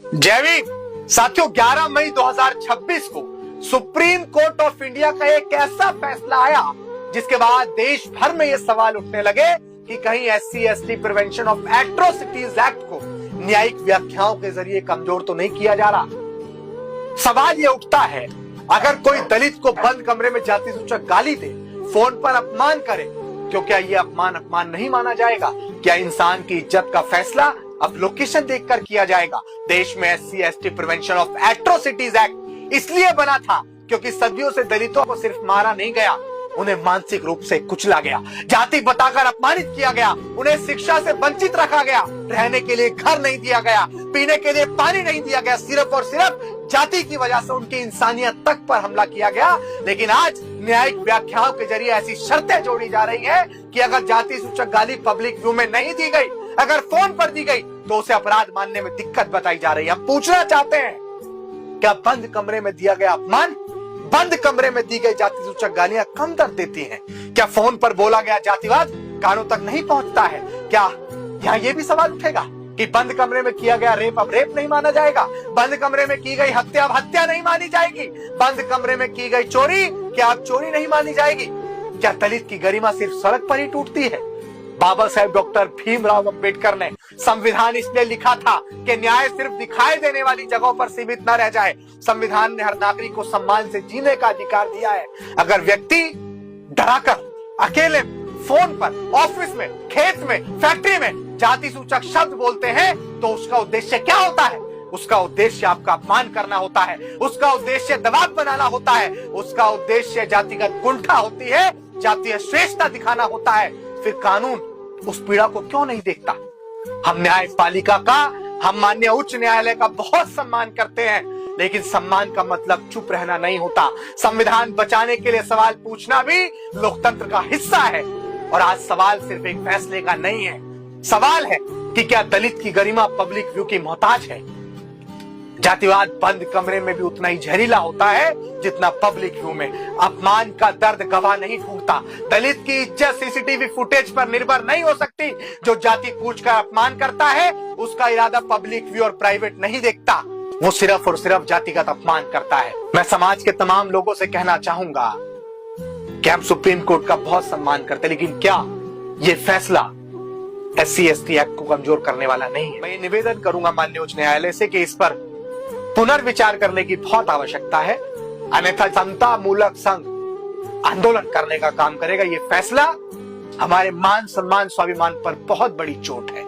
जयवीर साथियों, 11 मई 2026 को supreme court of India का एक ऐसा फैसला आया जिसके बाद देश भर में ये सवाल उठने लगे कि कहीं SC/ST prevention of atrocities act को न्यायिक व्याख्याओं के जरिए कमजोर तो नहीं किया जा रहा। सवाल ये उठता है, अगर कोई दलित को बंद कमरे में जाति सूचक गाली दे, फोन पर अपमान करे, तो क्या ये अपमान नहीं माना जाएगा? क्या इंसान की इज्जत का फैसला अब लोकेशन देखकर किया जाएगा? देश में SC/ST prevention of atrocities act इसलिए बना था क्योंकि सदियों से दलितों को सिर्फ मारा नहीं गया, उन्हें मानसिक रूप से कुचला गया, जाति बताकर अपमानित किया गया, उन्हें शिक्षा से वंचित रखा गया, रहने के लिए घर नहीं दिया गया, पीने के लिए पानी नहीं दिया गया, सिर्फ और सिर्फ जाति की वजह से उनकी इंसानियत तक पर हमला किया गया। लेकिन आज न्यायिक व्याख्याओं के जरिए ऐसी शर्तें जोड़ी जा रही है कि अगर जाति सूचक गाली पब्लिक व्यू में नहीं दी गई, अगर फोन पर दी गई, तो उसे अपराध मानने में दिक्कत बताई जा रही है। हम पूछना चाहते हैं, क्या बंद कमरे में दिया गया अपमान, बंद कमरे में दी गई जाति सूचक गालियां कम दर्द देती हैं? क्या फोन पर बोला गया जातिवाद कानों तक नहीं पहुंचता है? क्या यहाँ ये भी सवाल उठेगा कि बंद कमरे में किया गया रेप अब रेप नहीं माना जाएगा? बंद कमरे में की गई हत्या अब हत्या नहीं मानी जाएगी? बंद कमरे में की गई चोरी क्या अब चोरी नहीं मानी जाएगी? क्या दलित की गरिमा सिर्फ सड़क पर ही टूटती है? बाबा साहेब डॉक्टर भीमराव अंबेडकर ने संविधान इसलिए लिखा था कि न्याय सिर्फ दिखाई देने वाली जगहों पर सीमित न रह जाए। संविधान ने हर नागरिक को सम्मान से जीने का अधिकार दिया है। अगर व्यक्ति डराकर अकेले फोन पर, ऑफिस में, खेत में, फैक्ट्री में जाति सूचक शब्द बोलते हैं, तो उसका उद्देश्य क्या होता है? उसका उद्देश्य आपका अपमान करना होता है, उसका उद्देश्य दबाव बनाना होता है, उसका उद्देश्य जातिगत कुंठा होती है, जातीय श्रेष्ठता दिखाना होता है। फिर कानून उस पीड़ा को क्यों नहीं देखता? हम न्यायपालिका का, हम माननीय उच्च न्यायालय का बहुत सम्मान करते हैं, लेकिन सम्मान का मतलब चुप रहना नहीं होता। संविधान बचाने के लिए सवाल पूछना भी लोकतंत्र का हिस्सा है। और आज सवाल सिर्फ एक फैसले का नहीं है, सवाल है कि क्या दलित की गरिमा पब्लिक व्यू की मोहताज है? जातिवाद बंद कमरे में भी उतना ही जहरीला होता है जितना पब्लिक व्यू में। अपमान का दर्द गवाह नहीं ढूंढता। दलित की इज्जत CCTV फुटेज पर निर्भर नहीं हो सकती। जो जाति पूछकर अपमान करता है, उसका इरादा पब्लिक व्यू और प्राइवेट नहीं देखता, वो सिर्फ और सिर्फ जातिगत अपमान करता है। मैं समाज के तमाम लोगों से कहना चाहूंगा कि हम सुप्रीम कोर्ट का बहुत सम्मान करते हैं, लेकिन क्या ये फैसला SC/ST एक्ट को कमजोर करने वाला नहीं है? मैं ये निवेदन करूंगा माननीय उच्च न्यायालय से कि इस पर पुनर्विचार करने की बहुत आवश्यकता है, अन्यथा समता मूलक संघ आंदोलन करने का काम करेगा। ये फैसला हमारे मान सम्मान स्वाभिमान पर बहुत बड़ी चोट है।